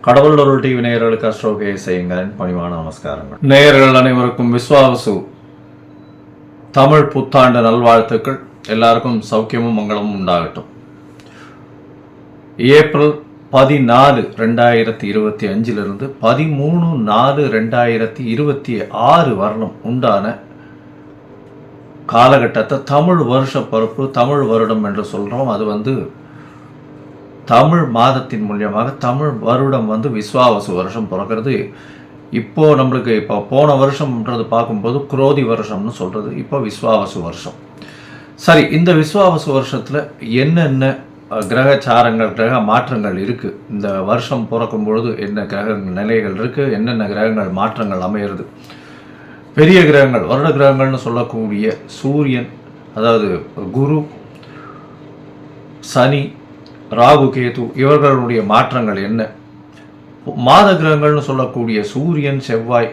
கடவுள் அருள் டிவி நேயர்களுக்கு அஸ்ட்ரோகே செய்யுங்கள் பணிவான நமஸ்காரங்கள். நேயர்கள் அனைவருக்கும் விஸ்வாவசு தமிழ் புத்தாண்டு நல்வாழ்த்துக்கள். எல்லாருக்கும் சௌக்கியமும் மங்களமும் உண்டாகட்டும். ஏப்ரல் 14, 2025 13, 4, 2026 வருடம் உண்டான காலகட்டத்தை தமிழ் வருஷ பருப்பு, தமிழ் வருடம் என்று சொல்கிறோம். அது தமிழ் மாதத்தின் மூலியமாக தமிழ் வருடம் விஸ்வாவசு வருஷம் பிறக்கிறது. இப்போது நம்மளுக்கு போன வருஷம்ன்றது பார்க்கும்போது குரோதி வருஷம்னு சொல்கிறது. இப்போ விஸ்வாவசு வருஷம். சரி, இந்த விஸ்வாவசு வருஷத்தில் என்னென்ன கிரகச்சாரங்கள், கிரக மாற்றங்கள் இருக்குது, இந்த வருஷம் பிறக்கும் பொழுது என்ன கிரக நிலைகள் இருக்குது, என்னென்ன கிரகங்கள் மாற்றங்கள் அமையிறது, பெரிய கிரகங்கள் வருட கிரகங்கள்னு சொல்லக்கூடிய சூரியன், அதாவது குரு, சனி, ராகு, கேது இவர்களுடைய மாற்றங்கள் என்ன, மாத கிரகங்கள்னு சொல்லக்கூடிய சூரியன், செவ்வாய்,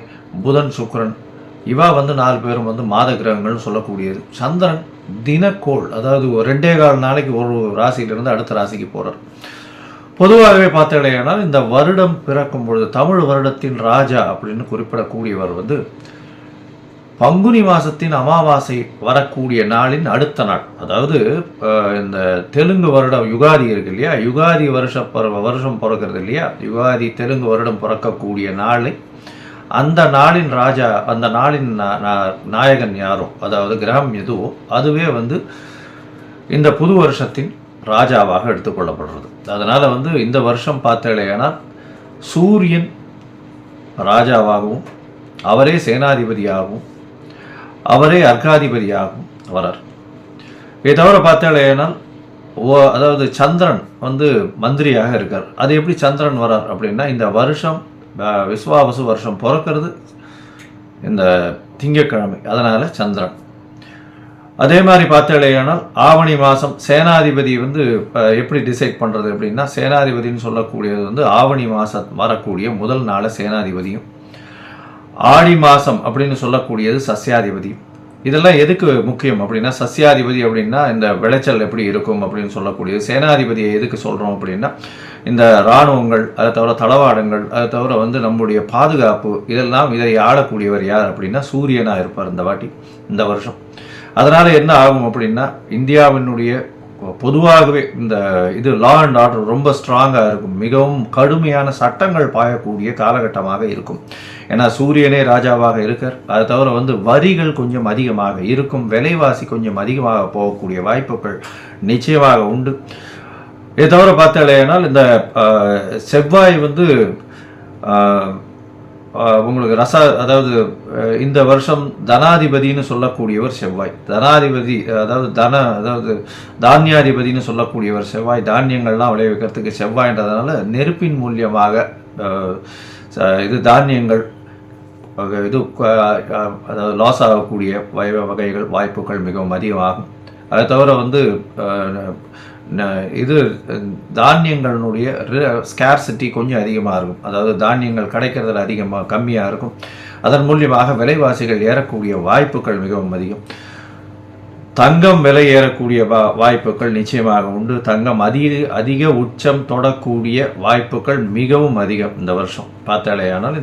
புதன், சுக்கிரன் இவா 4 பேரும் மாத கிரகங்கள்னு சொல்லக்கூடியது. சந்திரன் தினக்கோள், அதாவது 2.25 நாளைக்கு ஒரு ராசியிலிருந்து அடுத்த ராசிக்கு போகிறார். பொதுவாகவே பார்த்தீங்கன்னா இந்த வருடம் பிறக்கும் பொழுது தமிழ் வருடத்தின் ராஜா அப்படின்னு குறிப்பிடக்கூடியவர் பங்குனி மாதத்தின் அமாவாசை வரக்கூடிய நாளின் அடுத்த நாள், அதாவது இந்த தெலுங்கு வருடம் யுகாதி இருக்கு இல்லையா, யுகாதி வருஷம் பிறக்கிறது இல்லையா, யுகாதி தெலுங்கு வருடம் பிறக்கக்கூடிய நாளை அந்த நாளின் ராஜா, அந்த நாளின் நாயகன் யாரோ, அதாவது கிரகம் எதுவோ அதுவே இந்த புது வருஷத்தின் ராஜாவாக எடுத்துக்கொள்ளப்படுறது. அதனால் இந்த வருஷம் பார்த்தேன்னா சூரியன் ராஜாவாகவும் அவரே சேனாதிபதியாகவும் அவரே அர்க்காதிபதியாகவும் வரார். இதை தவிர பார்த்தேன்னா அதாவது சந்திரன் மந்திரியாக இருக்கார். அது எப்படி சந்திரன் வரார் அப்படின்னா, இந்த வருஷம் விஸ்வாவசு வருஷம் பிறக்கிறது இந்த திங்கட்கிழமை, அதனால் சந்திரன். அதே மாதிரி பார்த்தேனால் ஆவணி மாதம் சேனாதிபதி எப்படி டிசைட் பண்ணுறது அப்படின்னா, சேனாதிபதினு சொல்லக்கூடியது ஆவணி மாதம் வரக்கூடிய முதல் நாளை சேனாதிபதியும், ஆடி மாதம் அப்படின்னு சொல்லக்கூடியது சஸ்யாதிபதி. இதெல்லாம் எதுக்கு முக்கியம் அப்படின்னா, சஸ்யாதிபதி அப்படின்னா இந்த விளைச்சல் எப்படி இருக்கும் அப்படின்னு சொல்லக்கூடியது. சேனாதிபதியை எதுக்கு சொல்கிறோம் அப்படின்னா, இந்த இராணுவங்கள், அதை தவிர தளவாடங்கள், அதை தவிர நம்முடைய பாதுகாப்பு, இதை ஆளக்கூடியவர் யார் அப்படின்னா சூரியனாக இருப்பார் இந்த வருஷம். அதனால் என்ன ஆகும் அப்படின்னா, இந்தியாவினுடைய பொதுவாகவே இந்த லா அண்ட் ஆர்டர் ரொம்ப ஸ்ட்ராங்காக இருக்கும். மிகவும் கடுமையான சட்டங்கள் பாயக்கூடிய காலகட்டமாக இருக்கும். ஏன்னா சூரியனே ராஜாவாக இருக்கார். அதை தவிர வரிகள் கொஞ்சம் அதிகமாக இருக்கும், விலைவாசி கொஞ்சம் அதிகமாக போகக்கூடிய வாய்ப்புகள் நிச்சயமாக உண்டு. இதை தவிர பார்த்தாலேனால் இந்த செவ்வாய் உங்களுக்கு அதாவது இந்த வருஷம் தனாதிபதினு சொல்லக்கூடியவர் செவ்வாய். தனாதிபதி அதாவது தானியாதிபதினு சொல்லக்கூடியவர் செவ்வாய். தானியங்கள்லாம் விளைவிக்கிறதுக்கு செவ்வாய்ன்றதுனால நெருப்பின் மூலியமாக தானியங்கள் அதாவது லாஸ் ஆகக்கூடிய வகைகள் வாய்ப்புகள் மிகவும் அதிகமாகும். அதை தவிர தானியங்களுடைய ஸ்கேர்சிட்டி கொஞ்சம் அதிகமாக இருக்கும். அதாவது தானியங்கள் கிடைக்கிறதுல கம்மியாக இருக்கும். அதன் மூலியமாக விலைவாசிகள் ஏறக்கூடிய வாய்ப்புகள் மிகவும் அதிகம். தங்கம் விலை ஏறக்கூடிய வாய்ப்புகள் நிச்சயமாக உண்டு. தங்கம் அதிக உச்சம் தொடக்கூடிய வாய்ப்புகள் மிகவும் அதிகம் இந்த வருஷம் பார்த்தாலேயானால்.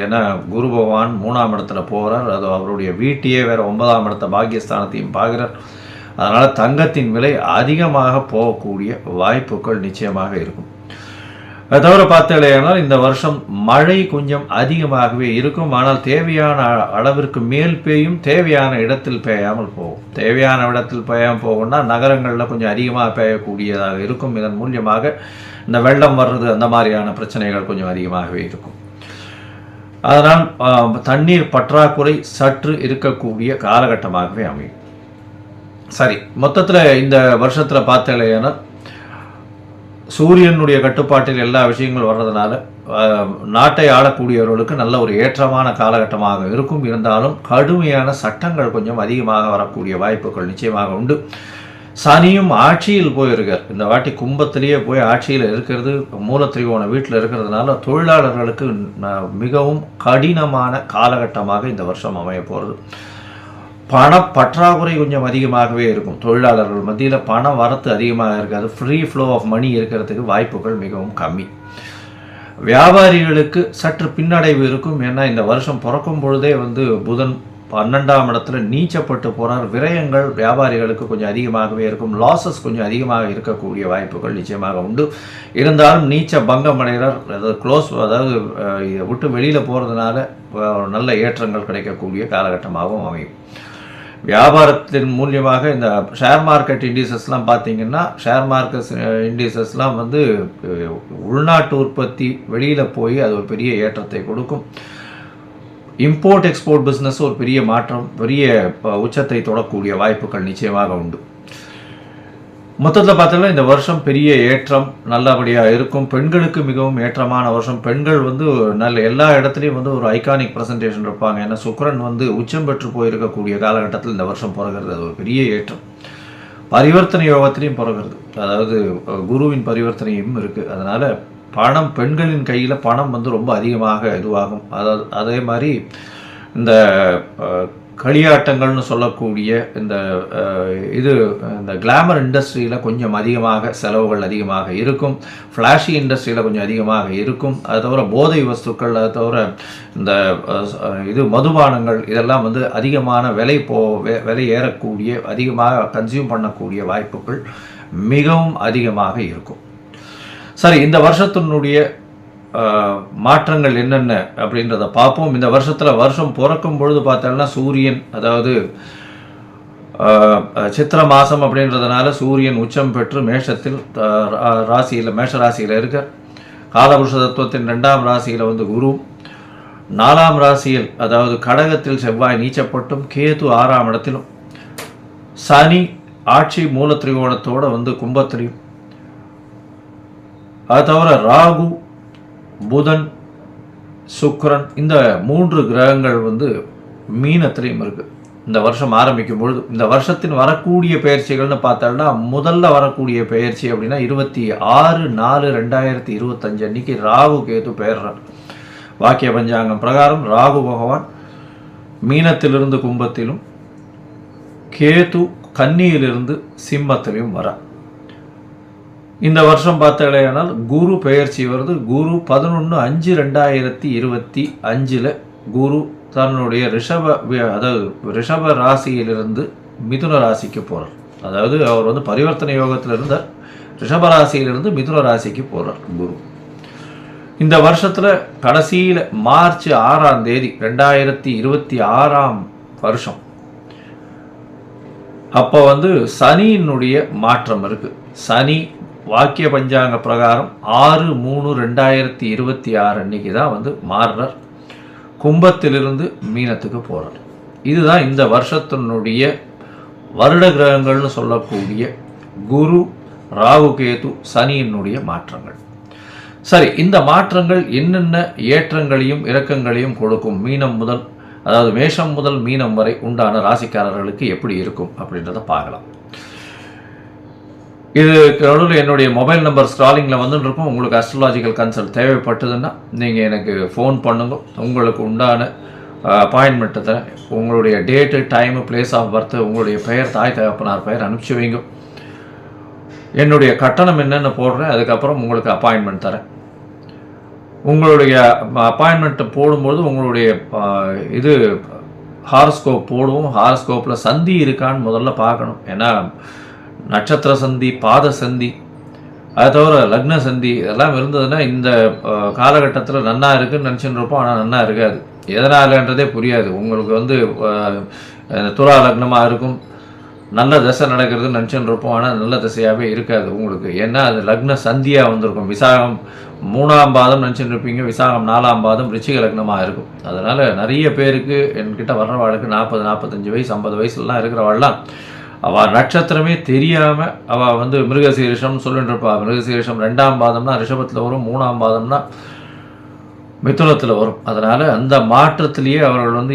ஏன்னா குரு பகவான் 3ஆம் இடத்துல போகிறார். அது அவருடைய வீட்டையே வேற 9ஆம் இடத்த பாக்கியஸ்தானத்தையும் பார்க்குறார். அதனால் தங்கத்தின் விலை அதிகமாக போகக்கூடிய வாய்ப்புகள் நிச்சயமாக இருக்கும். அதை தவிர பார்த்தாலேயானால் இந்த வருஷம் மழை கொஞ்சம் அதிகமாகவே இருக்கும். ஆனால் தேவையான அளவிற்கு மேல் பெய்யும், தேவையான இடத்தில் பெய்யாமல் போகும். தேவையான இடத்தில் பெய்யாமல் போகும்னா நகரங்களில் கொஞ்சம் அதிகமாக பெய்யக்கூடியதாக இருக்கும். இதன் மூலியமாக இந்த வெள்ளம் வர்றது, அந்த மாதிரியான பிரச்சனைகள் கொஞ்சம் அதிகமாகவே இருக்கும். அதனால் தண்ணீர் பற்றாக்குறை சற்று இருக்கக்கூடிய காலகட்டமாகவே அமையும். சரி, மொத்தத்தில் இந்த வருஷத்தில் பார்த்தேன்னா சூரியனுடைய கட்டுப்பாட்டில் எல்லா விஷயங்களும் வர்றதுனால நாட்டை ஆளக்கூடியவர்களுக்கு நல்ல ஒரு ஏற்றமான காலகட்டமாக இருக்கும். இருந்தாலும் கடுமையான சட்டங்கள் கொஞ்சம் அதிகமாக வரக்கூடிய வாய்ப்புகள் நிச்சயமாக உண்டு. சனியும் ஆட்சியில் போயிருக்கார். இந்த வாட்டி கும்பத்திலேயே போய் ஆட்சியில் இருக்கிறது, மூலத்திரிகோண வீட்டில் இருக்கிறதுனால தொழிலாளர்களுக்கு மிகவும் கடினமான காலகட்டமாக இந்த வருஷம் அமைய போகிறது. பண பற்றாக்குறை கொஞ்சம் அதிகமாகவே இருக்கும். தொழிலாளர்கள் மத்தியில் பண வரத்து அதிகமாக இருக்காது. ஃப்ரீ ஃப்ளோ ஆஃப் மணி இருக்கிறதுக்கு வாய்ப்புகள் மிகவும் கம்மி. வியாபாரிகளுக்கு சற்று பின்னடைவு இருக்கும். ஏன்னா இந்த வருஷம் பிறக்கும் பொழுதே வந்து புதன் 12ஆம் இடத்துல நீச்சப்பட்டு போகிறார். விரயங்கள் வியாபாரிகளுக்கு கொஞ்சம் அதிகமாகவே இருக்கும். லாசஸ் கொஞ்சம் அதிகமாக இருக்கக்கூடிய வாய்ப்புகள் நிச்சயமாக உண்டு. இருந்தாலும் நீச்ச பங்கம் அடைகிறார், அதாவது க்ளோஸ், அதாவது இதை விட்டு வெளியில் போகிறதுனால நல்ல ஏற்றங்கள் கிடைக்கக்கூடிய காலகட்டமாகவும் அமையும். வியாபாரத்தின் மூலியமாக இந்த ஷேர் மார்க்கெட் இண்டிசஸ்லாம் பார்த்தீங்கன்னா, ஷேர் மார்க்கெட் இண்டிசஸ்லாம் வந்து உள்நாட்டு உற்பத்தி வெளியில் போய் அது ஒரு பெரிய ஏற்றத்தை கொடுக்கும். இம்போர்ட் எக்ஸ்போர்ட் பிஸ்னஸ் ஒரு பெரிய மாற்றம், பெரிய உச்சத்தை தொடக்கூடிய வாய்ப்புகள் நிச்சயமாக உண்டு. மொத்தத்தில் பார்த்தோம்னா இந்த வருஷம் பெரிய ஏற்றம் நல்லபடியாக இருக்கும். பெண்களுக்கு மிகவும் ஏற்றமான வருஷம். பெண்கள் வந்து நல்ல எல்லா இடத்துலையும் வந்து ஒரு ஐகானிக் ப்ரெசன்டேஷன் இருப்பாங்க. ஏன்னா சுக்கிரன் வந்து உச்சம் பெற்று போயிருக்கக்கூடிய காலகட்டத்தில் இந்த வருஷம் பிறகுறது அது ஒரு பெரிய ஏற்றம். பரிவர்த்தனை யோகத்திலையும் பிறகுறது, அதாவது குருவின் பரிவர்த்தனையும் இருக்குது. அதனால் பணம், பெண்களின் கையில் பணம் வந்து ரொம்ப அதிகமாக இதுவாகும். அதாவது அதே மாதிரி இந்த களியாட்டங்கள்னு சொல்லக்கூடிய இந்த இந்த கிளாமர் இண்டஸ்ட்ரியில் கொஞ்சம் அதிகமாக செலவுகள் அதிகமாக இருக்கும். ஃப்ளாஷி இண்டஸ்ட்ரியில் கொஞ்சம் அதிகமாக இருக்கும். அது தவிர போதை வஸ்துக்கள், அது தவிர இந்த மதுபானங்கள் இதெல்லாம் வந்து அதிகமான விலை ஏறக்கூடிய, அதிகமாக கன்சியூம் பண்ணக்கூடிய வாய்ப்புகள் மிகவும் அதிகமாக இருக்கும். சரி, இந்த வருஷத்தினுடைய மாற்றங்கள் என்னென்ன அப்படின்றத பார்ப்போம். இந்த வருஷம் பிறக்கும் பொழுது பார்த்தோம்னா சூரியன், அதாவது சித்திர மாதம் அப்படின்றதுனால சூரியன் உச்சம் பெற்று மேஷத்தில் மேஷ ராசியில் இருக்க, காலபுருஷ தத்துவத்தின் 2ஆம் ராசியில் வந்து குரு, 4ஆம் ராசியில் அதாவது கடகத்தில் செவ்வாய் நீச்சப்பட்டும், கேது 6ஆம் இடத்திலும், சனி ஆட்சி மூல திரிகோணத்தோடு வந்து கும்பத்திலையும், அது தவிர ராகு, புதன், சுக்கிரன், இந்த 3 கிரகங்கள் வந்து மீனத்திலையும் இருக்குது. இந்த வருஷம் ஆரம்பிக்கும் பொழுது இந்த வருஷத்தின் வரக்கூடிய பயிற்சிகள்னு பார்த்தோம்னா, முதல்ல வரக்கூடிய பயிற்சி அப்படின்னா 26/4/2025 அன்னைக்கு ராகு கேது பெயர்றார். வாக்கிய பஞ்சாங்கம் பிரகாரம் ராகு பகவான் மீனத்திலிருந்து கும்பத்திலும், கேது கன்னியிலிருந்து சிம்மத்திலையும் வரார். இந்த வருஷம் பார்த்தாலேயானால் குரு பெயர்ச்சி வருது. குரு 11/5/2025 குரு தன்னுடைய ரிஷப ராசியிலிருந்து மிதுன ராசிக்கு போகிறார். அதாவது அவர் வந்து பரிவர்த்தனை யோகத்தில் இருந்தார். ரிஷப ராசியிலிருந்து மிதுன ராசிக்கு போகிறார் குரு. இந்த வருஷத்தில் கடைசியில் மார்ச் 6ஆம் தேதி 2026ஆம் வருஷம் அப்போ வந்து சனியினுடைய மாற்றம் இருக்குது. சனி வாக்கிய பஞ்சாங்க பிரகாரம் 6/3/2026 அன்னைக்கு தான் வந்து மாறுறார். கும்பத்திலிருந்து மீனத்துக்கு போகிறார். இதுதான் இந்த வருஷத்தினுடைய வருட கிரகங்கள்னு சொல்லக்கூடிய குரு, ராகு, கேது, சனியினுடைய மாற்றங்கள். சரி, இந்த மாற்றங்கள் என்னென்ன ஏற்றங்களையும் இறக்கங்களையும் கொடுக்கும்? அதாவது மேஷம் முதல் மீனம் வரை உண்டான ராசிக்காரர்களுக்கு எப்படி இருக்கும் அப்படின்றத பார்க்கலாம். இது நடுவில் என்னுடைய மொபைல் நம்பர் ஸ்க்ராலிங்கில் வந்துட்டு இருக்கும். உங்களுக்கு அஸ்ட்ராலாஜிக்கல் கன்சல்ட் தேவைப்பட்டதுன்னா நீங்கள் எனக்கு ஃபோன் பண்ணுங்க. உங்களுக்கு உண்டான அப்பாயின்மெண்ட்டை தரேன். உங்களுடைய date, time, place of birth, உங்களுடைய பெயர், தாய் தகப்பனார் பெயர் அனுப்பிச்சி வைங்க. என்னுடைய கட்டணம் என்னென்னு போடுறேன். அதுக்கப்புறம் உங்களுக்கு அப்பாயின்மெண்ட் தரேன். உங்களுடைய அப்பாயின்மெண்ட்டை போடும்போது உங்களுடைய ஹாரோஸ்கோப் போடுவோம். ஹாரோஸ்கோப்பில் சந்தி இருக்கான்னு முதல்ல பார்க்கணும். ஏன்னா நட்சத்திர சந்தி, பாத சந்தி, அது தவிர லக்ன சந்தி இதெல்லாம் இருந்ததுன்னா இந்த காலகட்டத்தில் நன்னா இருக்குன்னு நினச்சின்னு இருப்போம். ஆனால் நன்னா இருக்காது. எதனாலன்றதே புரியாது. உங்களுக்கு வந்து துலா லக்னமாக இருக்கும், நல்ல தசை நடக்கிறதுன்னு நினச்சின்னு இருப்போம். ஆனால் நல்ல தசையாகவே இருக்காது உங்களுக்கு. ஏன்னா அது லக்ன சந்தியாக வந்திருக்கும். விசாகம் 3ஆம் பாதம் நினச்சின்னு இருப்பீங்க, விசாகம் 4ஆம் பாதம் ரிச்சிக லக்னமாக இருக்கும். அதனால் நிறைய பேருக்கு என்கிட்ட வர்றவாளுக்கு 40, 45 வயசு, 50 வயசுலாம் இருக்கிறவாள்லாம் அவள் நட்சத்திரமே தெரியாமல் அவள் வந்து மிருகசீரிஷம்னு சொல்லிட்டு இருப்பாள். மிருகசீரிஷம் 2ஆம் பாதம்னா ரிஷபத்தில் வரும், 3ஆம் பாதம்னா மிதுனத்தில் வரும். அதனால் அந்த மாற்றத்திலேயே அவர்கள் வந்து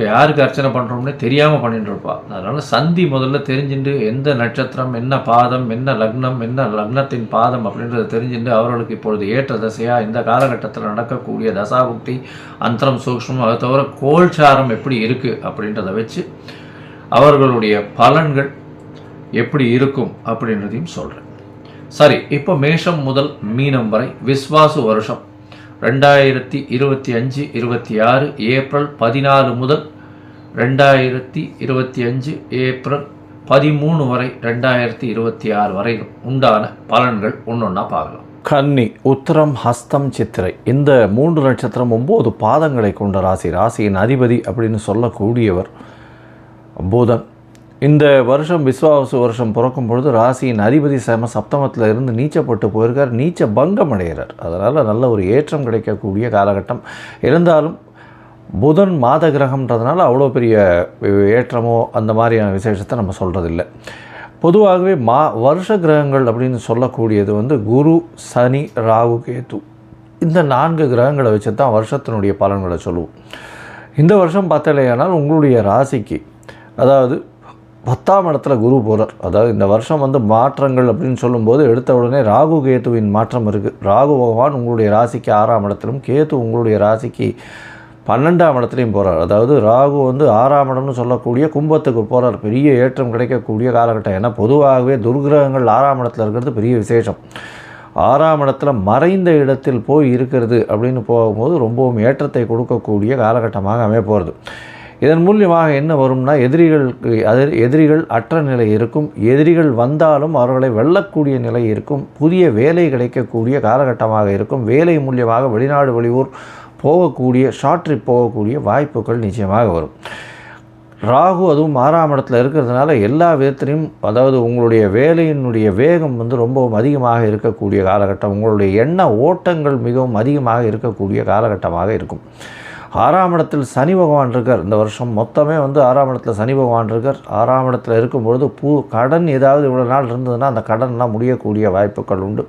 யாருக்கு அர்ச்சனை பண்ணுறோம்னே தெரியாமல் பண்ணிட்டு இருப்பாள். அதனால் சந்தி முதல்ல தெரிஞ்சுட்டு எந்த நட்சத்திரம், என்ன பாதம், என்ன லக்னம், என்ன லக்னத்தின் பாதம் அப்படின்றத தெரிஞ்சுட்டு அவர்களுக்கு இப்பொழுது ஏற்ற தசையாக இந்த காலகட்டத்தில் நடக்கக்கூடிய தசாபுக்தி, அந்தரம், சூக்ஷ்மம், அதை தவிர கோல்சாரம் எப்படி இருக்குது அப்படின்றத வச்சு அவர்களுடைய பலன்கள் எப்படி இருக்கும் அப்படின்றதையும் சொல்கிறேன். சரி, இப்போ மேஷம் முதல் மீனம் வரை விஸ்வாசு வருஷம். 2025 26 ஏப்ரல் 14 முதல் 2025 ஏப்ரல் 13 வரை 2026 வரை உண்டான பலன்கள் ஒன்றொன்னா பார்க்கலாம். கன்னி, உத்திரம், ஹஸ்தம், சித்திரை இந்த 3 நட்சத்திரம் 9 பாதங்களை கொண்ட ராசி. ராசியின் அதிபதி அப்படின்னு சொல்லக்கூடியவர் புதன். இந்த வருஷம் விஸ்வாவசு வருஷம் பிறக்கும் பொழுது ராசியின் அதிபதி சப்தமத்தில் இருந்து நீச்சப்பட்டு போயிருக்கார், நீச்ச பங்கம் அடைகிறார். அதனால் நல்ல ஒரு ஏற்றம் கிடைக்கக்கூடிய காலகட்டம். இருந்தாலும் புதன் மாத கிரகம்ன்றதுனால அவ்வளோ பெரிய ஏற்றமோ அந்த மாதிரியான விசேஷத்தை நம்ம சொல்கிறதில்லை. பொதுவாகவே வருஷ கிரகங்கள் அப்படின்னு சொல்லக்கூடியது வந்து குரு, சனி, ராகு, கேது இந்த 4 கிரகங்களை வச்சு தான் வருஷத்தினுடைய பலன்களை சொல்லுவோம். இந்த வருஷம் பார்த்தலையானால் உங்களுடைய ராசிக்கு அதாவது 10ஆம் இடத்துல குரு போகிறார். அதாவது இந்த வருஷம் வந்து மாற்றங்கள் அப்படின்னு சொல்லும்போது எடுத்த உடனே ராகு கேத்துவின் மாற்றம் இருக்குது. ராகு பகவான் உங்களுடைய ராசிக்கு 6ஆம் இடத்திலும் கேத்து உங்களுடைய ராசிக்கு 12ஆம் இடத்துலையும் போகிறார். அதாவது ராகு வந்து 6ஆம் இடம்னு சொல்லக்கூடிய கும்பத்துக்கு போகிறார். பெரிய ஏற்றம் கிடைக்கக்கூடிய காலகட்டம். ஏன்னா பொதுவாகவே துர்கிரகங்கள் 6ஆம் இடத்துல இருக்கிறது பெரிய விசேஷம். 6ஆம் இடத்துல மறைந்த இடத்தில் போய் இருக்கிறது அப்படின்னு போகும்போது ரொம்பவும் ஏற்றத்தை கொடுக்கக்கூடிய காலகட்டமாக அமைய போகிறது. இதன் மூலியமாக என்ன வரும்னா எதிரிகள் அற்ற நிலை இருக்கும். எதிரிகள் வந்தாலும் அவர்களை வெல்லக்கூடிய நிலை இருக்கும். புதிய வேலை கிடைக்கக்கூடிய காலகட்டமாக இருக்கும். வேலை மூலியமாக வெளிநாடு வெளியூர் போகக்கூடிய ஷார்ட் ட்ரிப் போகக்கூடிய வாய்ப்புகள் நிச்சயமாக வரும். ராகு அதுவும் 6ஆம் இடத்துல இருக்கிறதுனால எல்லா விதத்திலையும் அதாவது உங்களுடைய வேலையினுடைய வேகம் வந்து ரொம்பவும் அதிகமாக இருக்கக்கூடிய காலகட்டம். உங்களுடைய எண்ண ஓட்டங்கள் மிகவும் அதிகமாக இருக்கக்கூடிய காலகட்டமாக இருக்கும். 6ஆம் இடத்தில் சனி பகவான் இருக்கார். இந்த வருஷம் மொத்தமே வந்து 6ஆம் இடத்துல சனி பகவான் இருக்கார். 6ஆம் இடத்துல இருக்கும்பொழுது கடன் ஏதாவது இவ்வளோ நாள் இருந்ததுன்னா அந்த கடன்லாம் முடியக்கூடிய வாய்ப்புகள் உண்டு.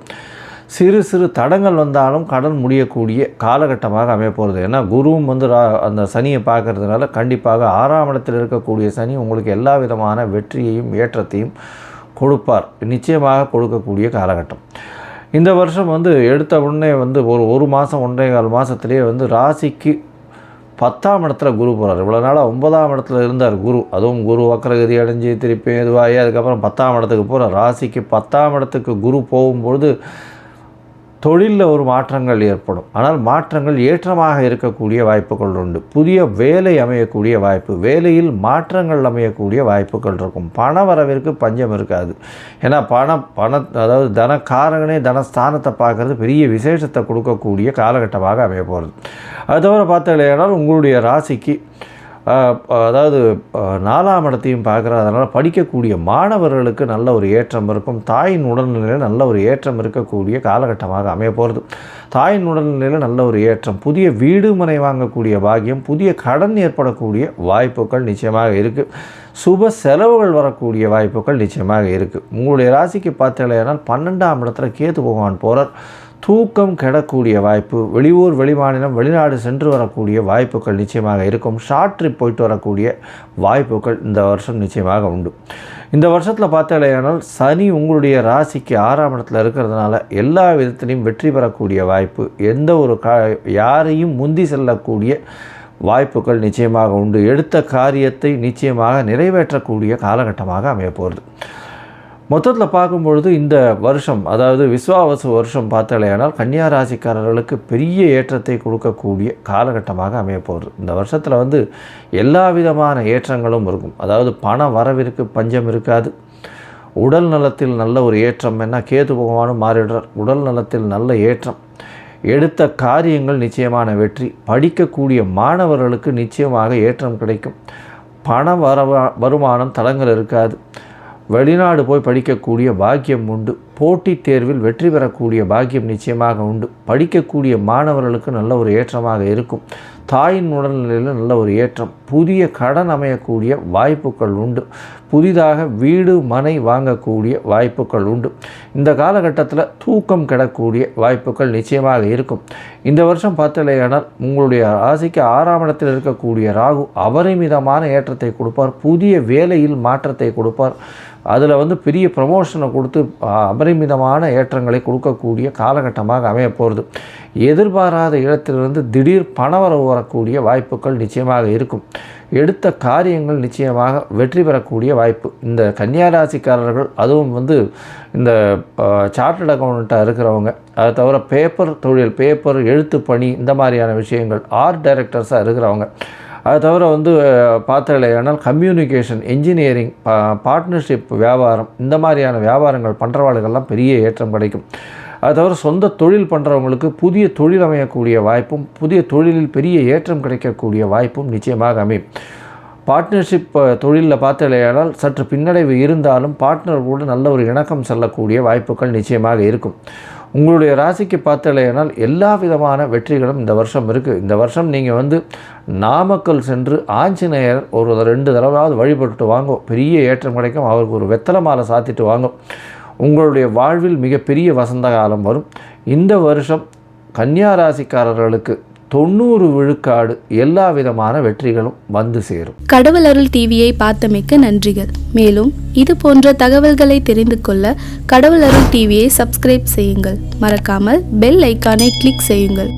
சிறு சிறு தடங்கள் வந்தாலும் கடன் முடியக்கூடிய காலகட்டமாக அமைய போகிறது. ஏன்னா குருவும் வந்து அந்த சனியை பார்க்கறதுனால கண்டிப்பாக 6ஆம் இடத்தில் இருக்கக்கூடிய சனி உங்களுக்கு எல்லா விதமான வெற்றியையும் ஏற்றத்தையும் கொடுப்பார். நிச்சயமாக கொடுக்கக்கூடிய காலகட்டம். இந்த வருஷம் வந்து எடுத்த உடனே வந்து ஒரு மாதம் 1.25 மாதத்துலேயே வந்து ராசிக்கு 10ஆம் இடத்துல குரு போகிறார். இவ்வளோ நாளாக 9ஆம் இடத்துல இருந்தார் குரு. அதுவும் குரு வக்ரகதி அடைஞ்சு திருப்பி இதுவாகி அதுக்கப்புறம் 10ஆம் இடத்துக்கு போகிறார். ராசிக்கு 10ஆம் இடத்துக்கு குரு போகும்பொழுது தொழிலில் ஒரு மாற்றங்கள் ஏற்படும். ஆனால் மாற்றங்கள் ஏற்றமாக இருக்கக்கூடிய வாய்ப்புகள் உண்டு. புதிய வேலை அமையக்கூடிய வாய்ப்பு, வேலையில் மாற்றங்கள் அமையக்கூடிய வாய்ப்புகள் இருக்கும். பண வரவிற்கு பஞ்சம் இருக்காது. ஏன்னா அதாவது தனக்காரகனே தனஸ்தானத்தை பார்க்குறது பெரிய விசேஷத்தை கொடுக்கக்கூடிய காலகட்டமாக அமைய போகிறது. அது தவிர பார்த்தீங்கன்னா உங்களுடைய ராசிக்கு அதாவது 4ஆம் இடத்தையும் பார்க்குறது. அதனால் படிக்கக்கூடிய மாணவர்களுக்கு நல்ல ஒரு ஏற்றம் இருக்கும். தாயின் உடல்நிலையில் நல்ல ஒரு ஏற்றம் இருக்கக்கூடிய காலகட்டமாக அமைய போகிறது. தாயின் உடல்நிலையில் நல்ல ஒரு ஏற்றம், புதிய வீடு மனை வாங்கக்கூடிய பாக்கியம், புதிய கடன் ஏற்படக்கூடிய வாய்ப்புகள் நிச்சயமாக இருக்குது. சுப செலவுகள் வரக்கூடிய வாய்ப்புகள் நிச்சயமாக இருக்குது. உங்களுடைய ராசிக்கு பார்த்தீங்கன்னா 12ஆம் இடத்துல கேது பகவான் போகிறார். தூக்கம் கெடக்கூடிய வாய்ப்பு, வெளியூர் வெளிமாநிலம் வெளிநாடு சென்று வரக்கூடிய வாய்ப்புகள் நிச்சயமாக இருக்கும். ஷார்ட் ட்ரிப் போயிட்டு வரக்கூடிய வாய்ப்புகள் இந்த வருஷம் நிச்சயமாக உண்டு. இந்த வருஷத்தில் பார்த்தாலேயானால் சனி உங்களுடைய ராசிக்கு 6ஆம் இடத்துல இருக்கிறதுனால எல்லா விதத்திலையும் வெற்றி பெறக்கூடிய வாய்ப்பு, எந்த ஒரு யாரையும் முந்தி செல்லக்கூடிய வாய்ப்புகள் நிச்சயமாக உண்டு. எடுத்த காரியத்தை நிச்சயமாக நிறைவேற்றக்கூடிய காலகட்டமாக அமைய போகிறது. மொத்தத்தில் பார்க்கும்பொழுது இந்த வருஷம் அதாவது விஸ்வாவசு வருஷம் பார்த்தாலேயானால் கன்னியா ராசிக்காரர்களுக்கு பெரிய ஏற்றத்தை கொடுக்கக்கூடிய காலகட்டமாக அமைய போகிறது. இந்த வருஷத்தில் வந்து எல்லா விதமான ஏற்றங்களும் இருக்கும். அதாவது பண வரவிற்கு பஞ்சம் இருக்காது. உடல் நலத்தில் நல்ல ஒரு ஏற்றம். என்ன கேது பகவானும் மாறிடுறார். உடல் நலத்தில் நல்ல ஏற்றம், எடுத்த காரியங்கள் நிச்சயமான வெற்றி, படிக்கக்கூடிய மாணவர்களுக்கு நிச்சயமாக ஏற்றம் கிடைக்கும். பண வருமானம் தடங்கள் இருக்காது. வெளிநாடு போய் படிக்கக்கூடிய பாக்கியம் உண்டு. போட்டித் தேர்வில் வெற்றி பெறக்கூடிய பாக்கியம் நிச்சயமாக உண்டு. படிக்கக்கூடிய மாணவர்களுக்கு நல்ல ஒரு ஏற்றமாக இருக்கும். தாயின் உடல்நிலையில் நல்ல ஒரு ஏற்றம், புதிய கடன் அமையக்கூடிய வாய்ப்புகள் உண்டு. புதிதாக வீடு மனை வாங்கக்கூடிய வாய்ப்புகள் உண்டு. இந்த காலகட்டத்தில் தூக்கம் கெடக்கூடிய வாய்ப்புகள் நிச்சயமாக இருக்கும். இந்த வருஷம் பார்த்தலையானால் உங்களுடைய ராசிக்கு 6ஆம் இடத்தில் இருக்கக்கூடிய ராகு அபரிமிதமான ஏற்றத்தை கொடுப்பார். புதிய வேலையில் மாற்றத்தை கொடுப்பார். அதில் வந்து பெரிய ப்ரமோஷனை கொடுத்து அபரிமிதமான ஏற்றங்களை கொடுக்கக்கூடிய காலகட்டமாக அமைய போகிறது. எதிர்பாராத இடத்திலிருந்து திடீர் பணவரவு வரக்கூடிய வாய்ப்புகள் நிச்சயமாக இருக்கும். எடுத்த காரியங்கள் நிச்சயமாக வெற்றி பெறக்கூடிய வாய்ப்பு. இந்த கன்னியாராசிக்காரர்கள், அதுவும் வந்து இந்த சார்ட்டர்ட் அக்கௌண்ட்டாக இருக்கிறவங்க, அதை தவிர பேப்பர் தொழில், பேப்பர் எழுத்து பணி, இந்த மாதிரியான விஷயங்கள், ஆர்ட் டைரக்டர்ஸாக இருக்கிறவங்க, அதை தவிர வந்து பார்த்தாலேயானால் கம்யூனிகேஷன், இன்ஜினியரிங், பார்ட்னர்ஷிப் வியாபாரம், இந்த மாதிரியான வியாபாரங்கள் பண்ணுறவாளுகள்லாம் பெரிய ஏற்றம் கிடைக்கும். அது தவிர சொந்த தொழில் பண்ணுறவங்களுக்கு புதிய தொழில் அமையக்கூடிய வாய்ப்பும், புதிய தொழிலில் பெரிய ஏற்றம் கிடைக்கக்கூடிய வாய்ப்பும் நிச்சயமாக அமையும். பார்ட்னர்ஷிப் தொழிலில் பார்த்தாலேயானால் சற்று பின்னடைவு இருந்தாலும் பார்ட்னர் கூட நல்ல ஒரு இணக்கம் செல்லக்கூடிய வாய்ப்புகள் நிச்சயமாக இருக்கும். உங்களுடைய ராசிக்கு பார்த்தாலேயானால் எல்லா விதமான வெற்றிகளும் இந்த வருஷம் இருக்குது. இந்த வருஷம் நீங்கள் வந்து நாமக்கல் சென்று ஆஞ்சநேயர் ஒரு 2 தடவையாவது வழிபட்டுட்டு வாங்கும், பெரிய ஏற்றம் கிடைக்கும். அவருக்கு ஒரு வெத்தலை மாலை சாத்திட்டு வாங்கும். உங்களுடைய வாழ்வில் மிகப்பெரிய வசந்த காலம் வரும். இந்த வருஷம் கன்னியா ராசிக்காரர்களுக்கு 90 விழுக்காடு எல்லா விதமான வெற்றிகளும் வந்து சேரும். கடவுள் அருள் டிவியை பார்த்தமைக்கு நன்றிகள். மேலும் இது போன்ற தகவல்களை தெரிந்து கொள்ள கடவுள் அருள் டிவியை சப்ஸ்கிரைப் செய்யுங்கள். மறக்காமல் பெல் ஐக்கானை கிளிக் செய்யுங்கள்.